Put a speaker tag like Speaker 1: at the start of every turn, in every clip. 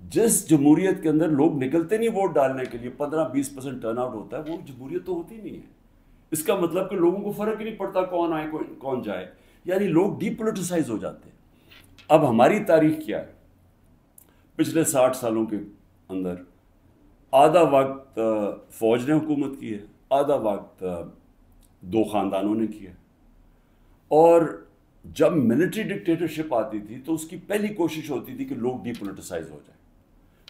Speaker 1: جس جمہوریت کے اندر لوگ نکلتے نہیں ووٹ ڈالنے کے لیے، 15-20% ٹرن آؤٹ ہوتا ہے، وہ جمہوریت تو ہوتی نہیں ہے. اس کا مطلب کہ لوگوں کو فرق ہی نہیں پڑتا کون آئے کون جائے، یعنی لوگ ڈی پولیٹیسائز ہو جاتے ہیں. اب ہماری تاریخ کیا ہے؟ پچھلے 60 سالوں کے اندر آدھا وقت فوج نے حکومت کی ہے، آدھا وقت دو خاندانوں نے کیا. اور جب ملٹری ڈکٹیٹرشپ آتی تھی تو اس کی پہلی کوشش ہوتی تھی کہ لوگ ڈی پولیٹیسائز ہو جائیں،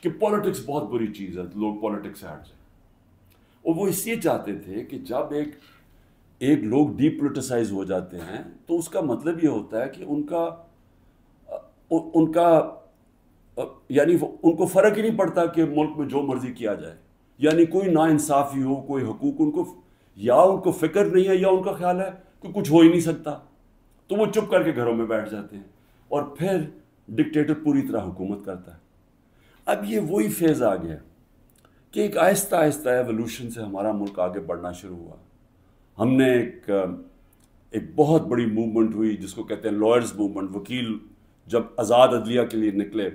Speaker 1: کہ پولیٹکس بہت بری چیز ہے، لوگ پولیٹکس سے ہٹ جائیں. اور وہ اس لیے چاہتے تھے کہ جب ایک لوگ ڈی پولیٹیسائز ہو جاتے ہیں تو اس کا مطلب یہ ہوتا ہے کہ ان کا یعنی ان کو فرق ہی نہیں پڑتا کہ ملک میں جو مرضی کیا جائے، یعنی کوئی ناانصافی ہو، کوئی حقوق ان کو فکر نہیں ہے، یا ان کا خیال ہے کہ کچھ ہو ہی نہیں سکتا، تو وہ چپ کر کے گھروں میں بیٹھ جاتے ہیں اور پھر ڈکٹیٹر پوری طرح حکومت کرتا ہے. اب یہ وہی فیز آ گیا کہ ایک آہستہ آہستہ ایولیوشن سے ہمارا ملک آگے بڑھنا شروع ہوا. ہم نے ایک بہت بڑی موومنٹ ہوئی جس کو کہتے ہیں لائرز موومنٹ. وکیل جب آزاد عدلیہ کے لیے نکلے،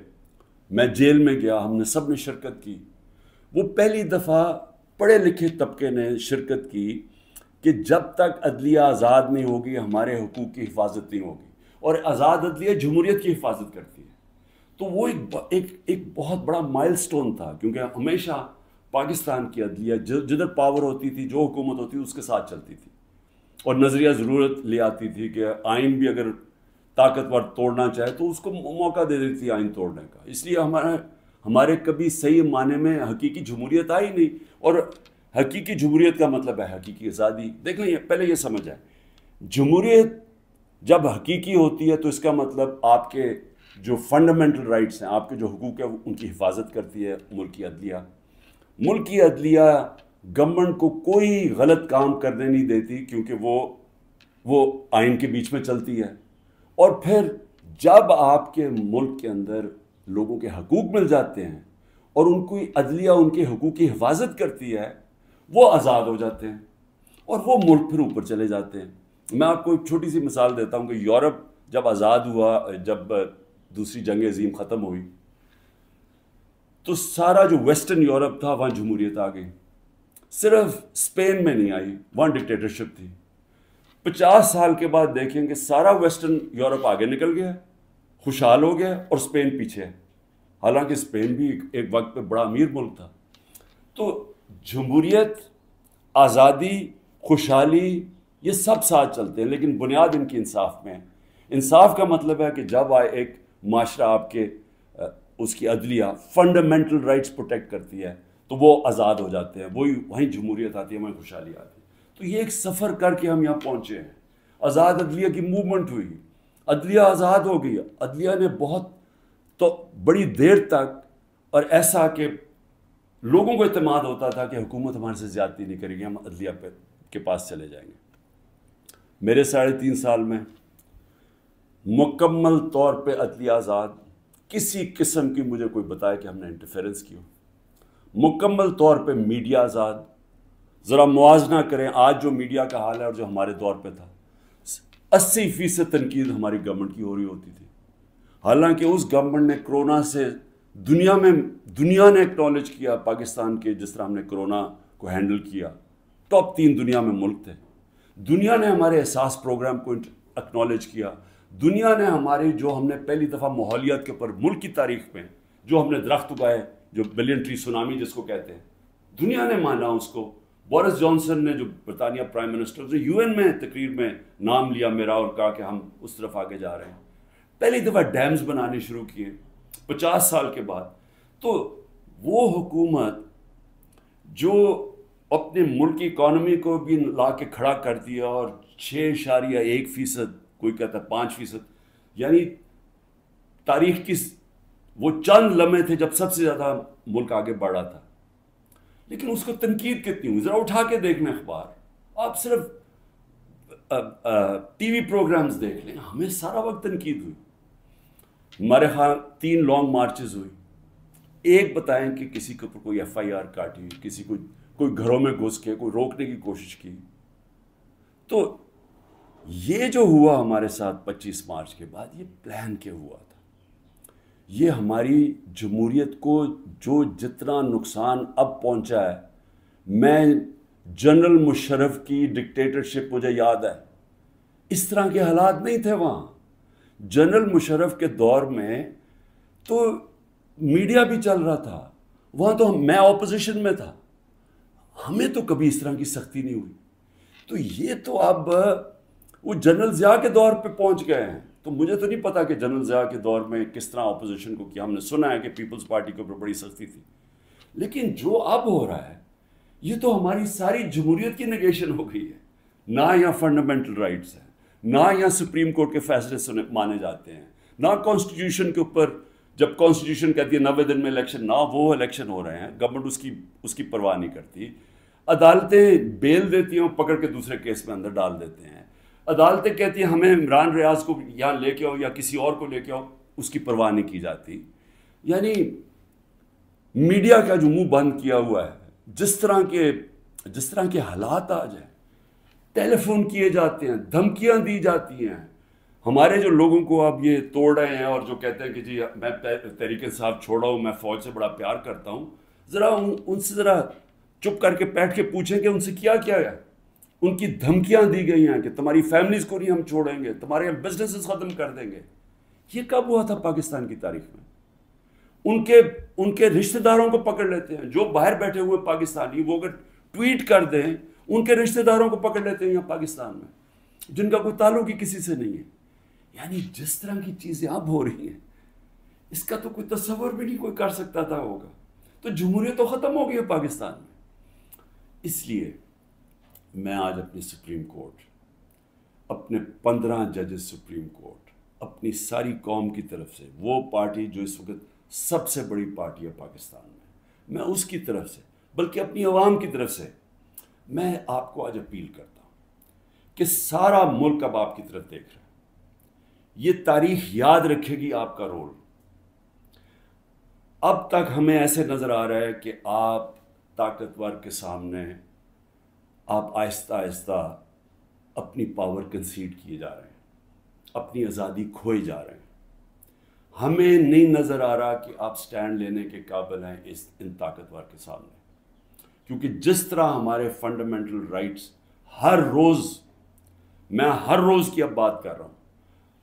Speaker 1: میں جیل میں گیا، ہم نے سب نے شرکت کی. وہ پہلی دفعہ پڑھے لکھے طبقے نے شرکت کی کہ جب تک عدلیہ آزاد نہیں ہوگی ہمارے حقوق کی حفاظت نہیں ہوگی، اور آزاد عدلیہ جمہوریت کی حفاظت کرتی ہے. تو وہ ایک بہت بڑا مائل سٹون تھا، کیونکہ ہمیشہ پاکستان کی عدلیہ جدھر پاور ہوتی تھی، جو حکومت ہوتی تھی اس کے ساتھ چلتی تھی، اور نظریہ ضرورت لے آتی تھی کہ آئین بھی اگر طاقتور توڑنا چاہے تو اس کو موقع دے دیتی آئین توڑنے کا. اس لیے ہمارے کبھی صحیح معنی میں حقیقی جمہوریت آئی نہیں. اور حقیقی جمہوریت کا مطلب ہے حقیقی آزادی. دیکھ لیں، پہلے یہ سمجھ آئے، جمہوریت جب حقیقی ہوتی ہے تو اس کا مطلب آپ کے جو فنڈامنٹل رائٹس ہیں، آپ کے جو حقوق ہیں، ان کی حفاظت کرتی ہے ملکی عدلیہ. ملکی عدلیہ گورنمنٹ کو کوئی غلط کام کرنے نہیں دیتی، کیونکہ وہ آئین کے بیچ میں چلتی ہے. اور پھر جب آپ کے ملک کے اندر لوگوں کے حقوق مل جاتے ہیں اور ان کی عدلیہ ان کے حقوق کی حفاظت کرتی ہے، وہ آزاد ہو جاتے ہیں اور وہ ملک پھر اوپر چلے جاتے ہیں. میں آپ کو ایک چھوٹی سی مثال دیتا ہوں کہ یورپ جب آزاد ہوا، جب دوسری جنگ عظیم ختم ہوئی، تو سارا جو ویسٹرن یورپ تھا وہاں جمہوریت آ گئی. صرف اسپین میں نہیں آئی، وہاں ڈکٹیٹرشپ تھی. 50 سال کے بعد دیکھیں کہ سارا ویسٹرن یورپ آگے نکل گیا، خوشحال ہو گیا، اور اسپین پیچھے ہے، حالانکہ اسپین بھی ایک وقت پہ بڑا امیر ملک تھا. تو جمہوریت، آزادی، خوشحالی، یہ سب ساتھ چلتے ہیں، لیکن بنیاد ان کی انصاف میں ہے. انصاف کا مطلب ہے کہ جب ایک معاشرہ آپ کے اس کی عدلیہ فنڈامنٹل رائٹس پروٹیکٹ کرتی ہے تو وہ آزاد ہو جاتے ہیں، وہیں جمہوریت آتی ہے، وہیں خوشحالی آتی ہے. تو یہ ایک سفر کر کے ہم یہاں پہنچے ہیں. آزاد عدلیہ کی موومنٹ ہوئی، عدلیہ آزاد ہو گئی. عدلیہ نے بہت تو بڑی دیر تک، اور ایسا کہ لوگوں کو اعتماد ہوتا تھا کہ حکومت ہمارے سے زیادتی نہیں کرے گی، ہم عدلیہ کے پاس چلے جائیں گے. میرے 3.5 سال میں مکمل طور پہ عدلیہ آزاد، کسی قسم کی مجھے کوئی بتائے کہ ہم نے انٹرفیرنس کی ہو. مکمل طور پہ میڈیا آزاد. ذرا موازنہ کریں آج جو میڈیا کا حال ہے اور جو ہمارے دور پہ تھا. 80% تنقید ہماری گورنمنٹ کی ہو رہی ہوتی تھی، حالانکہ اس گورنمنٹ نے کرونا سے دنیا نے ایکنالج کیا پاکستان کے، جس طرح ہم نے کرونا کو ہینڈل کیا. ٹاپ 3 دنیا میں ملک تھے. دنیا نے ہمارے احساس پروگرام کو ایکنالج کیا. دنیا نے ہماری جو ہم نے پہلی دفعہ ماحولیات کے اوپر ملک کی تاریخ میں جو ہم نے درخت اگائے، جو بلین ٹری سونامی جس کو کہتے ہیں، دنیا نے مانا اس کو. بورس جانسن نے، جو برطانیہ پرائم منسٹر، نے یو این میں تقریر میں نام لیا میرا اور کہا کہ ہم اس طرف آگے جا رہے ہیں. پہلی دفعہ ڈیمز بنانے شروع کیے 50 سال کے بعد. تو وہ حکومت جو اپنے ملک کی اکانومی کو بھی لا کے کھڑا کر دیا، اور 6.1%، کوئی کہتا ہے 5%، یعنی تاریخ کی وہ چند لمحے تھے جب سب سے زیادہ ملک آگے بڑھا تھا. لیکن اس کو تنقید کتنی ہوئی؟ ذرا اٹھا کے دیکھ لیں اخبار، آپ صرف ٹی وی پروگرامز دیکھ لیں، ہمیں سارا وقت تنقید ہوئی. ہمارے ہاں 3 لانگ مارچز ہوئی. ایک بتائیں کہ کسی کے اوپر کوئی FIR کاٹی، کسی کو کوئی گھروں میں گھس کے کوئی روکنے کی کوشش کی. تو یہ جو ہوا ہمارے ساتھ 25 مارچ کے بعد، یہ پلان کے ہوا تھا. یہ ہماری جمہوریت کو جو جتنا نقصان اب پہنچا ہے، میں جنرل مشرف کی ڈکٹیٹرشپ مجھے یاد ہے، اس طرح کے حالات نہیں تھے وہاں. جنرل مشرف کے دور میں تو میڈیا بھی چل رہا تھا، وہاں تو میں اپوزیشن میں تھا، ہمیں تو کبھی اس طرح کی سختی نہیں ہوئی. تو یہ تو اب وہ جنرل ضیاء کے دور پہ پہنچ گئے ہیں. تو مجھے تو نہیں پتا کہ جنرل ضیاء کے دور میں کس طرح اپوزیشن کو کیا. ہم نے سنا ہے کہ پیپلز پارٹی کے اوپر بڑی سختی تھی، لیکن جو اب ہو رہا ہے یہ تو ہماری ساری جمہوریت کی نگیشن ہو گئی ہے. نہ یہاں فنڈامنٹل رائٹس ہیں، نہ یہاں سپریم کورٹ کے فیصلے مانے جاتے ہیں، نہ کانسٹیٹیوشن کے اوپر جب کانسٹیٹیوشن کہتی ہے 90 دن میں الیکشن، نہ وہ الیکشن ہو رہے ہیں. گورنمنٹ اس کی پرواہ نہیں کرتی. عدالتیں بیل دیتی ہیں، پکڑ کے دوسرے کیس میں اندر ڈال دیتے ہیں. عدالتیں کہتی ہیں ہمیں عمران ریاض کو یہاں لے کے آؤ یا کسی اور کو لے کے آؤ، اس کی پرواہ نہیں کی جاتی. یعنی میڈیا کا جو منہ بند کیا ہوا ہے، جس طرح کے حالات آج ہیں، ٹیلی فون کیے جاتے ہیں، دھمکیاں دی جاتی ہیں. ہمارے جو لوگوں کو اب یہ توڑ رہے ہیں اور جو کہتے ہیں کہ جی میں تحریک انصاف چھوڑا ہوں، میں فوج سے بڑا پیار کرتا ہوں، ذرا ان سے ذرا چپ کر کے بیٹھ کے پوچھیں کہ ان سے کیا کیا ہے. ان کی دھمکیاں دی گئی ہیں کہ تمہاری فیملیز کو نہیں ہم چھوڑیں گے، تمہارے بزنسز ختم کر دیں گے. یہ کب ہوا تھا پاکستان کی تاریخ میں؟ ان کے رشتہ داروں کو پکڑ لیتے ہیں، جو باہر بیٹھے ہوئے پاکستانی، وہ اگر ٹویٹ کر دیں ان کے رشتہ داروں کو پکڑ لیتے ہیں یہاں پاکستان میں، جن کا کوئی تعلق ہی کسی سے نہیں ہے. یعنی جس طرح کی چیزیں اب ہو رہی ہیں، اس کا تو کوئی تصور بھی نہیں کوئی کر سکتا تھا ہوگا. تو جمہوریت تو ختم ہو گئی ہے پاکستان میں. اس لیے میں آج اپنی سپریم کورٹ، اپنے 15 ججز سپریم کورٹ، اپنی ساری قوم کی طرف سے، وہ پارٹی جو اس وقت سب سے بڑی پارٹی ہے پاکستان میں اس کی طرف سے، بلکہ اپنی عوام کی طرف سے میں آپ کو آج اپیل کرتا ہوں کہ سارا ملک اب آپ کی طرف دیکھ رہا ہے. یہ تاریخ یاد رکھے گی آپ کا رول. اب تک ہمیں ایسے نظر آ رہا ہے کہ آپ طاقتور کے سامنے آپ آہستہ آہستہ اپنی پاور کنسیڈ کیے جا رہے ہیں، اپنی آزادی کھوئے جا رہے ہیں. ہمیں نہیں نظر آ رہا کہ آپ سٹینڈ لینے کے قابل ہیں ان طاقتور کے سامنے، کیونکہ جس طرح ہمارے فنڈامنٹل رائٹس ہر روز کی اب بات کر رہا ہوں.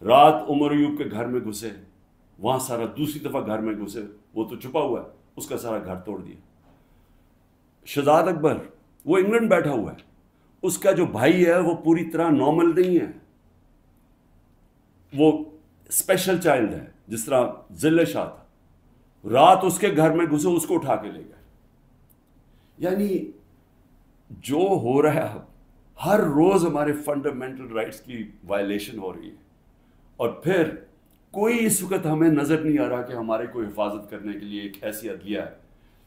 Speaker 1: رات عمر ایوب کے گھر میں گھسے، وہاں سارا دوسری دفعہ گھر میں گھسے، وہ تو چھپا ہوا ہے، اس کا سارا گھر توڑ دیا. شہزاد اکبر وہ انگلینڈ بیٹھا ہوا ہے، اس کا جو بھائی ہے وہ پوری طرح نارمل نہیں ہے، وہ اسپیشل چائلڈ ہے، جس طرح ذل شاہ تھا. رات اس کے گھر میں گھسے، اس کو اٹھا کے لے گئے. یعنی جو ہو رہا ہے ہر روز ہمارے فنڈامنٹل رائٹس کی وائلیشن ہو رہی ہے، اور پھر کوئی اس وقت ہمیں نظر نہیں آ رہا کہ ہمارے کو حفاظت کرنے کے لیے ایک ایسی عدلیہ ہے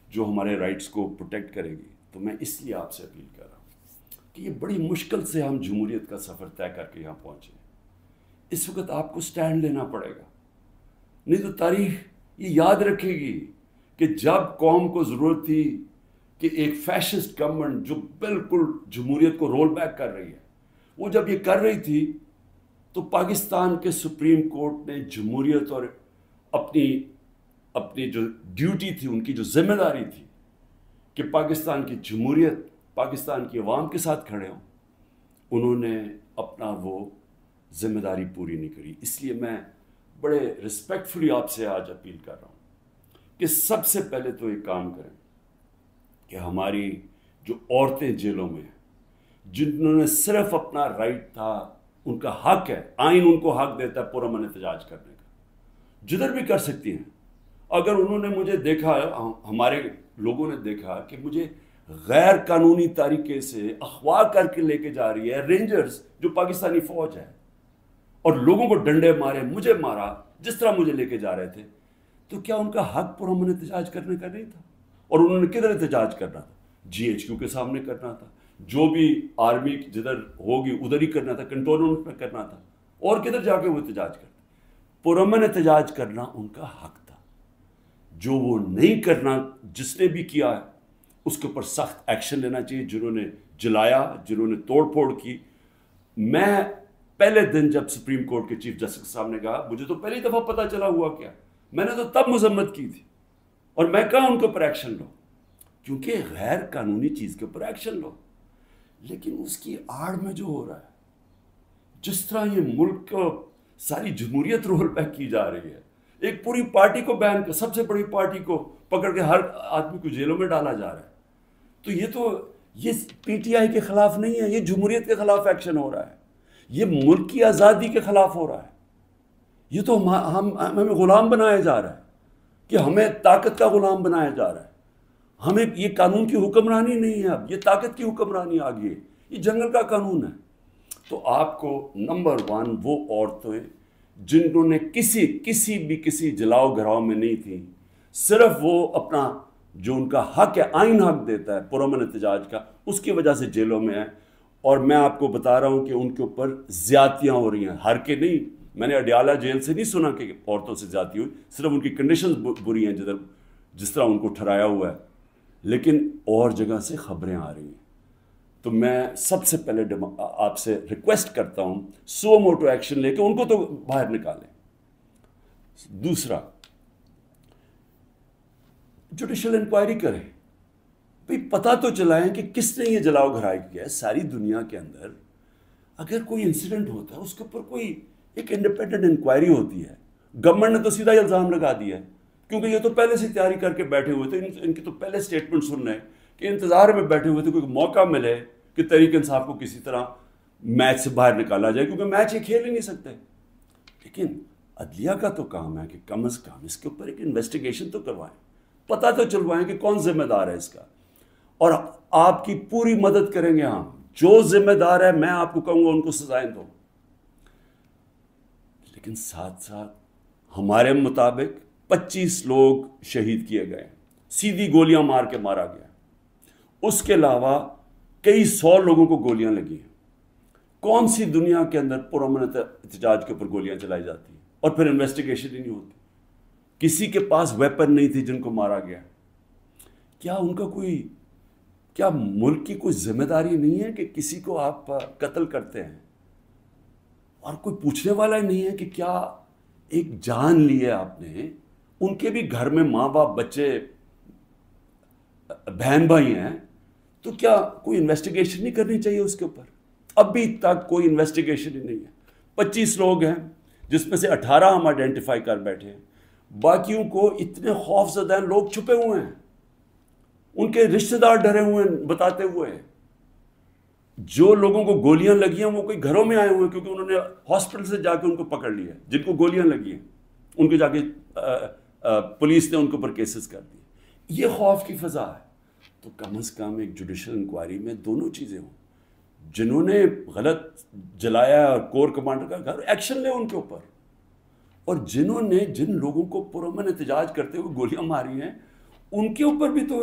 Speaker 1: جو ہمارے رائٹس کو پروٹیکٹ کرے گی. تو میں اس لیے آپ سے اپیل کر رہا ہوں کہ یہ بڑی مشکل سے ہم جمہوریت کا سفر طے کر کے یہاں پہنچے. اس وقت آپ کو سٹینڈ لینا پڑے گا، نہیں تو تاریخ یہ یاد رکھے گی کہ جب قوم کو ضرورت تھی کہ ایک فیشسٹ گورنمنٹ جو بالکل جمہوریت کو رول بیک کر رہی ہے، وہ جب یہ کر رہی تھی تو پاکستان کے سپریم کورٹ نے جمہوریت اور اپنی جو ڈیوٹی تھی، ان کی جو ذمہ داری تھی کہ پاکستان کی جمہوریت پاکستان کی عوام کے ساتھ کھڑے ہوں، انہوں نے اپنا وہ ذمہ داری پوری نہیں کری. اس لیے میں بڑے رسپیکٹفلی آپ سے آج اپیل کر رہا ہوں کہ سب سے پہلے تو ایک کام کریں کہ ہماری جو عورتیں جیلوں میں ہیں، جنہوں نے صرف اپنا رائٹ تھا، ان کا حق ہے، آئین ان کو حق دیتا ہے پرامن احتجاج کرنے کا، جدھر بھی کر سکتی ہیں. اگر انہوں نے مجھے دیکھا، ہمارے لوگوں نے دیکھا کہ مجھے غیر قانونی طریقے سے اغوا کر کے لے کے جا رہی ہے رینجرز جو پاکستانی فوج ہے، اور لوگوں کو ڈنڈے مارے، مجھے مارا، جس طرح مجھے لے کے جا رہے تھے، تو کیا ان کا حق پرامن احتجاج کرنے کا نہیں تھا؟ اور انہوں نے کدھر احتجاج کرنا تھا؟ GHQ کے سامنے کرنا تھا، جو بھی آرمی جدھر ہوگی ادھر ہی کرنا تھا، کنٹونمنٹ میں کرنا تھا، اور کدھر جا کے وہ احتجاج کرتے؟ پرامن احتجاج کرنا ان کا حق تھا. جو وہ نہیں کرنا، جس نے بھی کیا ہے اس کے اوپر سخت ایکشن لینا چاہیے. جنہوں نے جلایا، جنہوں نے توڑ پھوڑ کی. میں پہلے دن جب سپریم کورٹ کے چیف جسٹس صاحب نے کہا، مجھے تو پہلی دفعہ پتہ چلا ہوا کیا، میں نے تو تب مذمت کی تھی، اور میں کہا ان کے اوپر ایکشن لو، کیونکہ غیر قانونی چیز کے اوپر ایکشن لو. لیکن اس کی آڑ میں جو ہو رہا ہے، جس طرح یہ ملک کو ساری جمہوریت رول بیک کی جا رہی ہے، ایک پوری پارٹی کو بین کر، سب سے بڑی پارٹی کو پکڑ کے ہر آدمی کو جیلوں میں ڈالا جا رہا ہے، تو یہ پی ٹی آئی کے خلاف نہیں ہے، یہ جمہوریت کے خلاف ایکشن ہو رہا ہے، یہ ملک کی آزادی کے خلاف ہو رہا ہے. یہ تو ہمیں غلام بنایا جا رہا ہے، کہ ہمیں طاقت کا غلام بنایا جا رہا ہے. ہمیں یہ قانون کی حکمرانی نہیں ہے، اب یہ طاقت کی حکمرانی آ گئی ہے، یہ جنگل کا قانون ہے. تو آپ کو نمبر 1 وہ عورتیں جنہوں نے کسی جلاؤ گھراؤ میں نہیں تھیں، صرف وہ اپنا جو ان کا حق ہے، آئین حق دیتا ہے پرامن احتجاج کا، اس کی وجہ سے جیلوں میں ہیں. اور میں آپ کو بتا رہا ہوں کہ ان کے اوپر زیادتیاں ہو رہی ہیں، ہر کے نہیں. میں نے اڈیالہ جیل سے نہیں سنا کہ عورتوں سے زیادتی ہوئی، صرف ان کی کنڈیشنز بری ہیں جس طرح ان کو ٹھہرایا ہوا ہے، لیکن اور جگہ سے خبریں آ رہی ہیں. تو میں سب سے پہلے آپ سے ریکویسٹ کرتا ہوں، سو موٹو ایکشن لے کے ان کو تو باہر نکالیں. دوسرا، جوڈیشل انکوائری کریں، بھئی پتہ تو چلائیں کہ کس نے یہ جلاؤ گھرائی کیا ہے. ساری دنیا کے اندر اگر کوئی انسیڈنٹ ہوتا ہے، اس کے اوپر کوئی ایک انڈیپینڈنٹ انکوائری ہوتی ہے. گورنمنٹ نے تو سیدھا الزام لگا دیا ہے، کیونکہ یہ تو پہلے سے تیاری کر کے بیٹھے ہوئے تھے. ان کی تو پہلے سٹیٹمنٹ سن رہے ہیں کہ انتظار میں بیٹھے ہوئے تھے کوئی موقع ملے کہ تحریک انصاف کو کسی طرح میچ سے باہر نکالا جائے، کیونکہ میچ یہ کھیل ہی نہیں سکتے. لیکن عدلیہ کا تو کام ہے کہ کم از کم اس کے اوپر ایک انویسٹیگیشن تو کروائیں، پتہ تو چلوائیں کہ کون ذمہ دار ہے اس کا. اور آپ کی پوری مدد کریں گے ہم، جو ذمہ دار ہے میں آپ کو کہوں گا ان کو سزائیں دو. لیکن ساتھ ساتھ ہمارے مطابق 25 لوگ شہید کیے گئے، سیدھی گولیاں مار کے مارا گیا. اس کے علاوہ کئی 100 لوگوں کو گولیاں لگی ہیں. کون سی دنیا کے اندر پرامن احتجاج کے اوپر گولیاں چلائی جاتی ہیں اور پھر انویسٹیگیشن ہی نہیں ہوتی؟ کسی کے پاس ویپن نہیں تھی جن کو مارا گیا. کیا ان کا کیا ملک کی کوئی ذمہ داری نہیں ہے کہ کسی کو آپ قتل کرتے ہیں اور کوئی پوچھنے والا ہی نہیں ہے کہ کیا ایک جان لی ہے آپ نے؟ ان کے بھی گھر میں ماں باپ، بچے، بہن بھائی ہیں، تو کیا کوئی انویسٹیگیشن نہیں کرنی چاہیے اس کے اوپر؟ ابھی تک کوئی انویسٹیگیشن ہی نہیں ہے. 25 لوگ ہیں جس میں سے 18 ہم آئیڈینٹیفائی کر بیٹھے ہیں، باقیوں کو اتنے خوف زدہ ہیں، لوگ چھپے ہوئے ہیں، ان کے رشتہ دار ڈرے ہوئے ہیں بتاتے ہوئے. جو لوگوں کو گولیاں لگی ہیں وہ کوئی گھروں میں آئے ہوئے ہیں، کیونکہ انہوں نے ہاسپٹل سے جا کے ان کو پکڑ لیا. جن کو گولیاں لگی ہیں ان کو جا کے پولیس نے ان کے اوپر کیسز کر دیے. یہ خوف کی فضا ہے. تو کم از کم ایک جوڈیشل انکوائری میں دونوں چیزیں ہوں. جنہوں نے غلط جلایا اور کور کمانڈر کا گھر، ایکشن لے ان کے اوپر. اور جن لوگوں کو پرامن احتجاج کرتے ہوئے گولیاں ماری ہیں، ان کے اوپر بھی تو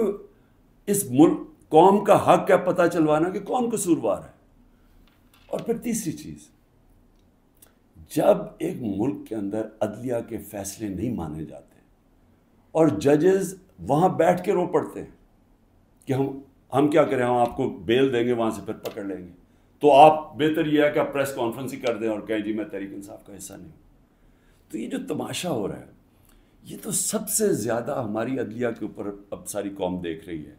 Speaker 1: اس ملک قوم کا حق ہے پتہ چلوانا کہ کون قصوروار ہے. اور پھر تیسری چیز، جب ایک ملک کے اندر عدلیہ کے فیصلے نہیں مانے جاتے اور ججز وہاں بیٹھ کے رو پڑتے ہیں کہ ہم کیا کریں، ہم آپ کو بیل دیں گے، وہاں سے پھر پکڑ لیں گے، تو آپ بہتر یہ ہے کہ آپ پریس کانفرنس ہی کر دیں اور کہیں جی میں تحریک انصاف کا حصہ نہیں ہوں. تو یہ جو تماشا ہو رہا ہے، یہ تو سب سے زیادہ ہماری عدلیہ کے اوپر اب ساری قوم دیکھ رہی ہے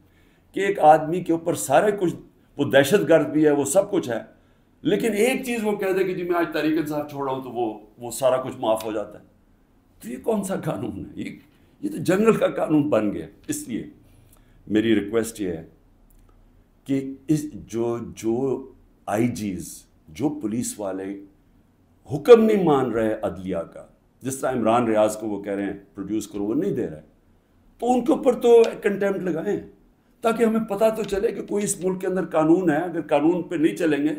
Speaker 1: کہ ایک آدمی کے اوپر سارے کچھ، وہ دہشت گرد بھی ہے، وہ سب کچھ ہے، لیکن ایک چیز وہ کہہ دے کہ جی میں آج تحریک انصاف چھوڑ رہا ہوں تو وہ سارا کچھ معاف ہو جاتا ہے. تو یہ کون سا قانون ہے؟ یہ تو جنگل کا قانون بن گیا. اس لیے میری ریکویسٹ یہ ہے کہ جو آئی جیز، جو پولیس والے حکم نہیں مان رہے عدلیہ کا، جس طرح عمران ریاض کو وہ کہہ رہے ہیں پروڈیوس کرو، وہ نہیں دے رہے، تو ان کے اوپر تو کنٹیمپٹ لگائیں تاکہ ہمیں پتہ تو چلے کہ کوئی اس ملک کے اندر قانون ہے. اگر قانون پہ نہیں چلیں گے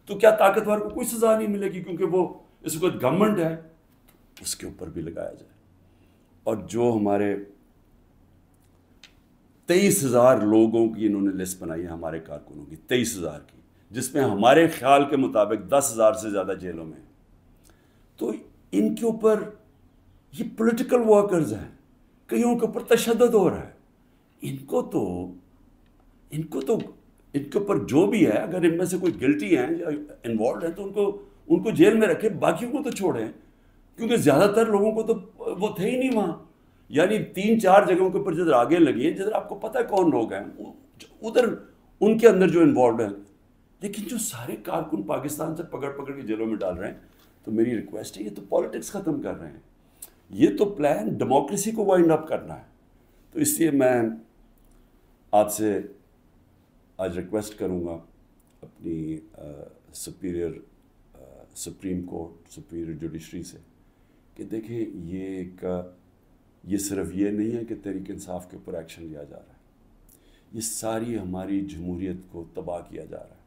Speaker 1: تو کیا طاقتور کو کوئی سزا نہیں ملے گی، کیونکہ وہ اس وقت گورنمنٹ ہے، تو اس کے اوپر بھی لگایا جائے. اور جو ہمارے 23,000 لوگوں کی انہوں نے لسٹ بنائی ہے ہمارے کارکنوں کی، 23,000 کی، جس میں ہمارے خیال کے مطابق 10,000 سے زیادہ جیلوں میں ہیں. تو ان کے اوپر یہ پولیٹیکل ورکرز ہیں، کئیوں کے اوپر تشدد ہو رہا ہے. ان کے اوپر جو بھی ہے، اگر ان میں سے کوئی گلٹی ہیں یا انوالوڈ ہیں تو ان کو جیل میں رکھیں، باقیوں کو تو چھوڑیں. کیونکہ زیادہ تر لوگوں کو تو وہ تھے ہی نہیں وہاں. یعنی 3-4 جگہوں کے اوپر جدھر آگے لگی ہیں، جدھر آپ کو پتہ ہے کون لوگ ہیں ادھر ان کے اندر جو انوالوڈ ہیں. لیکن جو سارے کارکن پاکستان سے پکڑ کے جیلوں میں ڈال رہے ہیں، تو میری ریکویسٹ ہے یہ تو پالیٹکس ختم کر رہے ہیں، یہ تو پلان ڈیموکریسی کو وائنڈ اپ کرنا ہے. تو اس لیے میں آپ سے آج ریکویسٹ کروں گا اپنی سپریم کورٹ، سپیریئر جوڈیشری سے، کہ دیکھیں یہ صرف یہ نہیں ہے کہ تحریک انصاف کے اوپر ایکشن لیا جا رہا ہے، یہ ساری ہماری جمہوریت کو تباہ کیا جا رہا ہے.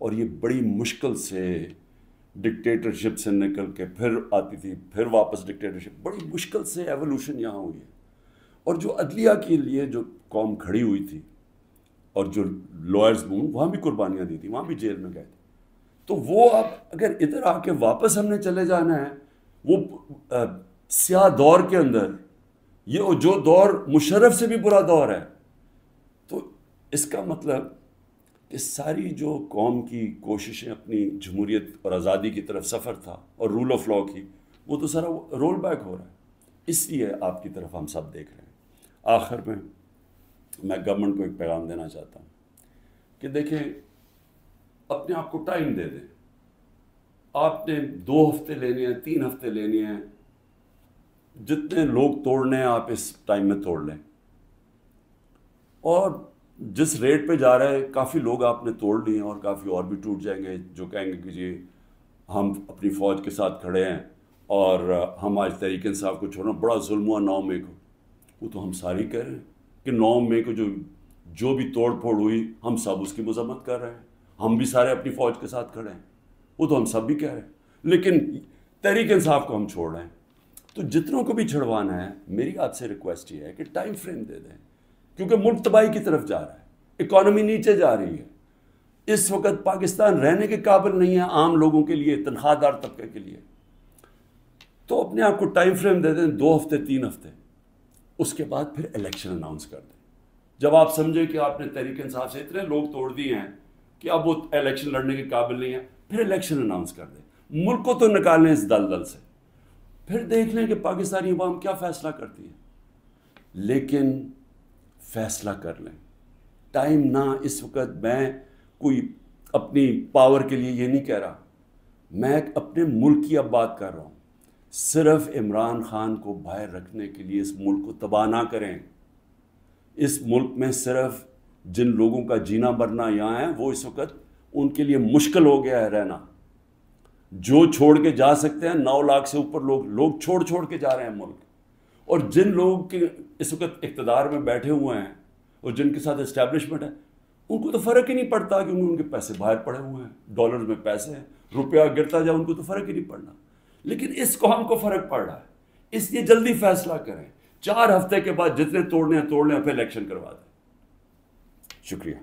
Speaker 1: اور یہ بڑی مشکل سے ڈکٹیٹرشپ سے نکل کے پھر آتی تھی، پھر واپس ڈکٹیٹرشپ، بڑی مشکل سے ایولیوشن یہاں ہوئی ہے. اور جو عدلیہ کے لیے جو قوم کھڑی ہوئی تھی اور جو لائرز وہاں بھی قربانیاں دی تھیں، وہاں بھی جیل میں گئے تھے. تو وہ اب اگر ادھر آ کے واپس ہم نے چلے جانا ہے وہ سیاہ دور کے اندر، یہ جو دور مشرف سے بھی برا دور ہے، تو اس کا مطلب کہ ساری جو قوم کی کوششیں اپنی جمہوریت اور آزادی کی طرف سفر تھا اور رول آف لاء کی، وہ تو سارا رول بیک ہو رہا ہے. اس لیے آپ کی طرف ہم سب دیکھ رہے ہیں. آخر میں گورنمنٹ کو ایک پیغام دینا چاہتا ہوں کہ دیکھیں، اپنے آپ کو ٹائم دے دیں. آپ نے 2 ہفتے لینے ہیں، 3 ہفتے لینے ہیں، جتنے لوگ توڑنے ہیں آپ اس ٹائم میں توڑ لیں. اور جس ریٹ پہ جا رہے ہیں کافی لوگ آپ نے توڑ لیے ہیں، اور کافی اور بھی ٹوٹ جائیں گے جو کہیں گے کہ جی ہم اپنی فوج کے ساتھ کھڑے ہیں اور ہم آج تحریک انصاف کو چھوڑنا بڑا ظلم ہوا 9 مئی کو. وہ تو ہم ساری کہہ رہے ہیں کہ 9 مئی کو جو بھی توڑ پھوڑ ہوئی ہم سب اس کی مذمت کر رہے ہیں، ہم بھی سارے اپنی فوج کے ساتھ کھڑے ہیں. وہ تو ہم سب بھی کہہ رہے ہیں، لیکن تحریک انصاف کو ہم چھوڑ رہے ہیں. تو جتنوں کو بھی چھڑوانا ہے، میری آپ سے ریکویسٹ یہ ہے کہ ٹائم فریم دے دیں، کیونکہ ملک تباہی کی طرف جا رہا ہے، اکانومی نیچے جا رہی ہے. اس وقت پاکستان رہنے کے قابل نہیں ہے عام لوگوں کے لیے، تنخواہ دار طبقے کے لیے. تو اپنے آپ کو ٹائم فریم دے دیں، 2 ہفتے 3 ہفتے، اس کے بعد پھر الیکشن اناؤنس کر دیں. جب آپ سمجھیں کہ آپ نے تحریک انصاف سے اتنے لوگ توڑ دیے ہیں کہ اب وہ الیکشن لڑنے کے قابل نہیں ہے، پھر الیکشن اناؤنس کر دیں. ملک کو تو نکالیں اس دلدل سے، پھر دیکھ لیں کہ پاکستانی عوام کیا فیصلہ کرتی ہے. لیکن فیصلہ کر لیں، ٹائم نہ اس وقت. میں کوئی اپنی پاور کے لیے یہ نہیں کہہ رہا، میں اپنے ملک کی اب بات کر رہا ہوں. صرف عمران خان کو باہر رکھنے کے لیے اس ملک کو تباہ نہ کریں. اس ملک میں صرف جن لوگوں کا جینا مرنا یہاں ہے، وہ اس وقت ان کے لیے مشکل ہو گیا ہے رہنا. جو چھوڑ کے جا سکتے ہیں، 9 لاکھ سے اوپر لوگ چھوڑ کے جا رہے ہیں ملک. اور جن لوگوں کے اس وقت اقتدار میں بیٹھے ہوئے ہیں اور جن کے ساتھ اسٹیبلشمنٹ ہے، ان کو تو فرق ہی نہیں پڑتا کیونکہ ان کے پیسے باہر پڑے ہوئے ہیں، ڈالرز میں پیسے ہیں، روپیہ گرتا جائے ان کو تو فرق ہی نہیں پڑنا. لیکن اس قوم کو فرق پڑ رہا ہے، اس لیے جلدی فیصلہ کریں. 4 ہفتے کے بعد جتنے توڑنے ہیں توڑ لیں، پھر الیکشن کروا دیں. شکریہ.